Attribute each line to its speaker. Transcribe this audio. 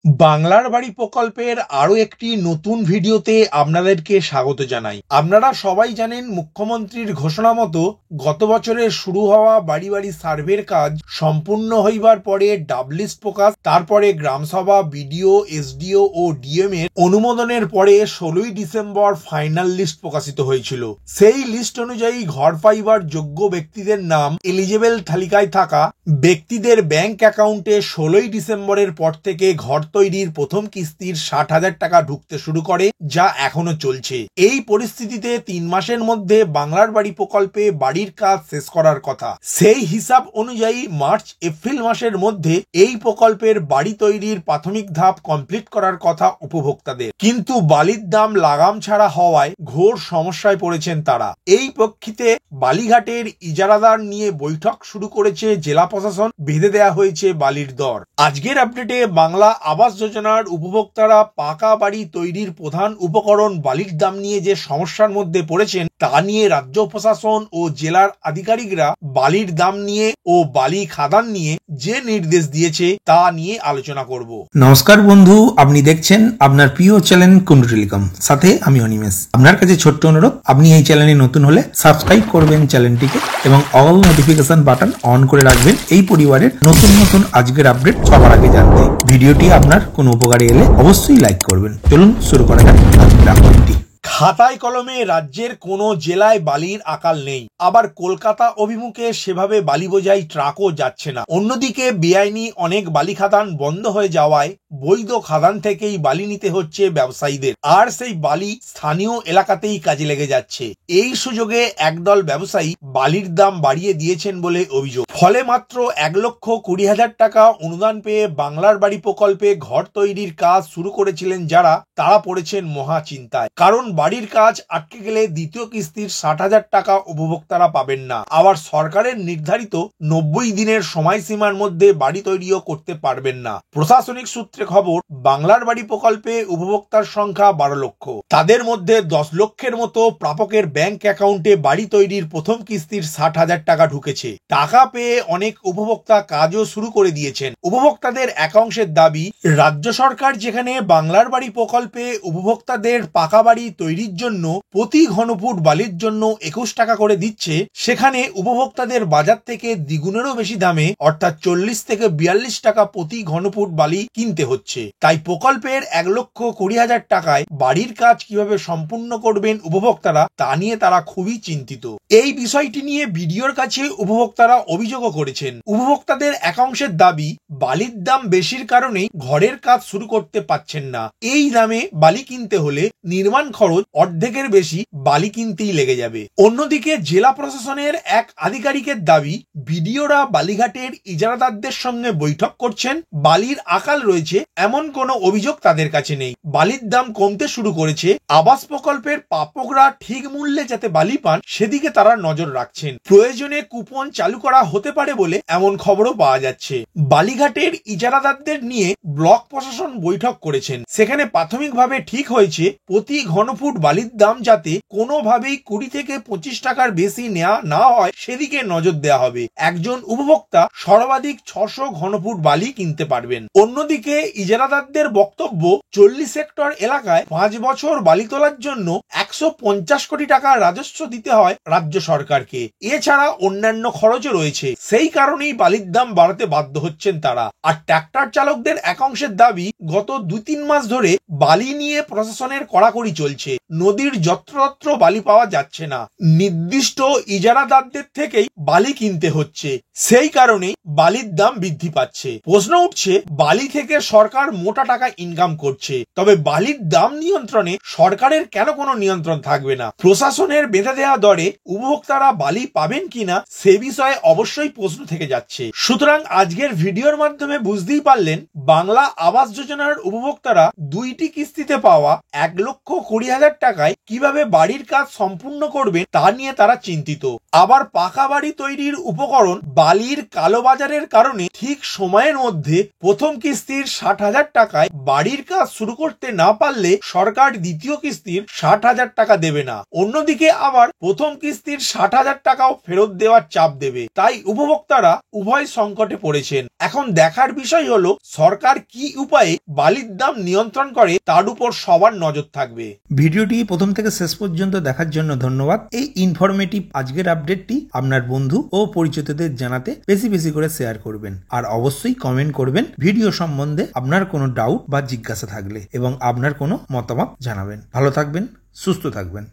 Speaker 1: বাংলার বাড়ি প্রকল্পের আরো একটি নতুন ভিডিওতে আপনাদেরকে স্বাগত জানাই। আপনারা সবাই জানেন মুখ্যমন্ত্রীর ঘোষণা মতো গত বছরে শুরু হওয়া বাড়ি বাড়ি সার্ভের কাজ সম্পূর্ণ হইবার পরে ডাবলিস্ট প্রকাশ, তারপরে গ্রামসভা, বিডিও, এসডিও ও ডিএম এর অনুমোদনের পরে 16ই ডিসেম্বর ফাইনাল লিস্ট প্রকাশিত হয়েছিল। সেই লিস্ট অনুযায়ী ঘর পাইবার যোগ্য ব্যক্তিদের নাম এলিজেবল তালিকায় থাকা ব্যক্তিদের ব্যাংক অ্যাকাউন্টে 16ই ডিসেম্বরের পর থেকে ঘর তৈরির প্রথম কিস্তির 60,000 টাকা ঢুকতে শুরু করে, যা এখনো চলছে। এই পরিস্থিতিতে 3 মাসের মধ্যে বাংলার বাড়ি প্রকল্পে বাড়ির কাজ শেষ করার কথা। সেই হিসাব অনুযায়ী মার্চ এপ্রিল মাসের মধ্যে এই প্রকল্পের বাড়ি তৈরির প্রাথমিক ধাপ কমপ্লিট করার কথা উপভোক্তাদের। কিন্তু বালির দাম লাগাম ছাড়া হওয়ায় ঘোর সমস্যায় পড়েছেন তারা। এই প্রেক্ষিতে বালিঘাটের ইজারাদার নিয়ে বৈঠক শুরু করেছে জেলা প্রশাসন। বেঁধে দেওয়া হয়েছে বালির দর। আজকের আপডেটে বাংলা আবাস যোজনার উপভোক্তারা পাকা বাড়ি তৈরির প্রধান উপকরণ বালির দাম নিয়ে যে সমস্যার মধ্যে পড়েছেন তা নিয়ে রাজ্য প্রশাসন ও জেলার আধিকারিকরা বালির দাম নিয়ে ও বালি খাদান নিয়ে যে নির্দেশ দিয়েছে তা নিয়ে আলোচনা করব।
Speaker 2: নমস্কার বন্ধু, আপনি দেখছেন আপনার প্রিয় চ্যানেল কুন্ডু টেলিকম, সাথে আমি অনিমেষ। আপনার কাছে ছোট্ট অনুরোধ, আপনি এই চ্যানেলে নতুন হলে সাবস্ক্রাইব করবেন চ্যানেলটিকে এবং অল নোটিফিকেশন বাটন অন করে রাখবেন এই পরিবারের নতুন নতুন আজকের আপডেট সবার আগে জানতে। ভিডিওটি আপনার কোনো উপকারে এলে অবশ্যই লাইক করবেন। চলুন শুরু করা যাক আজকের আপডেটটি।
Speaker 1: খাতায় কলমে রাজ্যের কোনো জেলায় বালির আকাল নেই, আবার কলকাতা অভিমুখে সেভাবে বালি বোঝাই ট্রাকও যাচ্ছে না। অন্যদিকে বেআইনি অনেক বালি খাদান বন্ধ হয়ে যাওয়ায় বৈধ খাদান থেকেই বালি নিতে হচ্ছে ব্যবসায়ীদের, আর সেই বালি স্থানীয় এলাকাতেই কাজে লেগে যাচ্ছে। এই সুযোগে একদল ব্যবসায়ী বালির দাম বাড়িয়ে দিয়েছেন বলে অভিযোগ। ফলে মাত্র 1,20,000 টাকা অনুদান পেয়ে বাংলার বাড়ি প্রকল্পে ঘর তৈরির কাজ শুরু করেছিলেন যারা, তারা পড়েছেন মহা চিন্তায়। কারণ বাড়ির কাজ আটকে গেলে দ্বিতীয় কিস্তির 60,000 টাকা উপভোক্তারা পাবেন না। আবার সরকারের নির্ধারিত 90 দিনের সময়সীমার মধ্যে বাড়ি তৈরিও করতে পারবেন না। প্রশাসনিক সূত্রে খবর, বাংলার বাড়ি প্রকল্পে উপভোক্তার সংখ্যা 12 লক্ষ। তাদের মধ্যে 10 লক্ষের মতো প্রাপকের ব্যাংক অ্যাকাউন্টে বাড়ি তৈরির প্রথম কিস্তির 60,000 টাকা ঢুকেছে। টাকা পেয়ে অনেক উপভোক্তা কাজও শুরু করে দিয়েছেন। উপভোক্তাদের একাংশের দাবি, রাজ্য সরকার যেখানে বাংলার বাড়ি প্রকল্পে উপভোক্তাদের পাকা বাড়ি তৈরির জন্য প্রতি ঘনফুট বালির জন্য 21 টাকা করে দিচ্ছে, সেখানে উপভোক্তাদের বাজার থেকে দ্বিগুণেরও বেশি দামে অর্থাৎ 40 থেকে 42 টাকা প্রতি ঘনফুট বালি কিনতে হচ্ছে। তাই প্রকল্পের 1,20,000 টাকায় বাড়ির কাজ কিভাবে সম্পূর্ণ করবেন উপভোক্তারা, তা নিয়ে তারা খুবই চিন্তিত। এই বিষয়টি নিয়ে বিডিওর কাছে উপভোক্তারা অভিযোগও করেছেন। উপভোক্তাদের একাংশের দাবি, বালির দাম বেশির কারণেই ঘরের কাজ শুরু করতে পারছেন না। এই দামে বালি কিনতে হলে নির্মাণ খরচ অর্ধেকের বেশি বালি কিনতেই লেগে যাবে। অন্যদিকে জেলা প্রশাসনের এক আধিকারিকের দাবি, বিডিওরা বালিঘাটের ইজারাদারদের সঙ্গে বৈঠক করছেন। বালির আকাল রয়েছে এমন কোনো অভিযোগ তাদের কাছে নেই। বালির দাম কমতে শুরু করেছে। আবাস প্রকল্পের প্রাপকরা ঠিক মূল্যে যাতে বালি পান সেদিকে তারা নজর রাখছেন। প্রয়োজনে কুপন চালু করা হতে পারে বলে এমন খবরও পাওয়া যাচ্ছে। বালিঘাটের ইজারাদারদের নিয়ে ব্লক প্রশাসন বৈঠক করেছেন। সেখানে প্রাথমিকভাবে ঠিক হয়েছে প্রতি ঘনফুট বালির দাম যাতে কোনোভাবেই 20 থেকে 25 টাকার বেশি নেওয়া না হয় সেদিকে নজর দেওয়া হবে। একজন উপভোক্তা সর্বাধিক 600 ঘনফুট বালি কিনতে পারবেন। অন্যদিকে ইজারাদারদের বক্তব্য, 40 হেক্টর এলাকায় 5 বছর বালি তোলার জন্য 150 কোটি টাকা রাজস্ব দিতে হয় রাজ্য সরকারকে। এছাড়া অন্যান্য খরচও রয়েছে। সেই কারণেই বালির দাম বাড়াতে বাধ্য হচ্ছেন তারা। আর ট্রাক্টর চালকদের একাংশের দাবি, গত 2-3 মাস ধরে বালি নিয়ে প্রশাসনের কড়াকড়ি চলছে। নদীর যত্রতত্র বালি পাওয়া যাচ্ছে না। নির্দিষ্ট ইজারাদারদের থেকেই বালি কিনতে হচ্ছে। সেই কারণেই বালির দাম বৃদ্ধি পাচ্ছে। প্রশ্ন উঠছে, বালি থেকে সরকার মোটা টাকা ইনকাম করছে, তবে বালির দাম নিয়ন্ত্রণে সরকারের কেন কোনো নিয়ন্ত্রণ থাকবে না? প্রশাসনের বেঁধে দেওয়া দরে উপভোক্তারা বালি পাবেন কিনা সে বিষয়ে অবশ্যই প্রশ্ন থেকে যাচ্ছে। সুতরাং আজকের ভিডিওর মাধ্যমে বুঝতেই পারলেন, বাংলা আবাস যোজনার উপভোক্তারা 2টি কিস্তিতে পাওয়া 1,20,000 টাকায় কিভাবে বাড়ির কাজ সম্পূর্ণ করবেন তা নিয়ে তারা চিন্তিত। আবার পাকা বাড়ি তৈরির উপকরণ বালির কালোবাজারের কারণে ঠিক সময়ের মধ্যে প্রথম কিস্তির 60,000 টাকায় বাড়ির কাজ শুরু করতে না পারলে সরকার দ্বিতীয় কিস্তির 60,000 টাকা দেবে না। অন্যদিকে আবার প্রথম কিস্তির 60,000 টাকাও ফেরত দেওয়ার চাপ দেবে। তাই উপভোক্তারা উভয় সংকটে পড়েছেন। এখন দেখার বিষয় হলো সরকার কি উপায়ে বালির দাম নিয়ন্ত্রণ করে তার উপর সবার নজর থাকবে।
Speaker 2: ভিডিওটি প্রথম থেকে শেষ পর্যন্ত দেখার জন্য ধন্যবাদ। এই ইনফরমেটিভ আজকের আপডেটটি আপনার বন্ধু ও পরিচিতদের জানাতে বেশি বেশি করে শেয়ার করবেন, আর অবশ্যই কমেন্ট করবেন ভিডিও সম্বন্ধে আপনার কোনো ডাউট বা জিজ্ঞাসা থাকলে, এবং আপনার কোনো মতামত জানাবেন। ভালো থাকবেন, সুস্থ থাকবেন।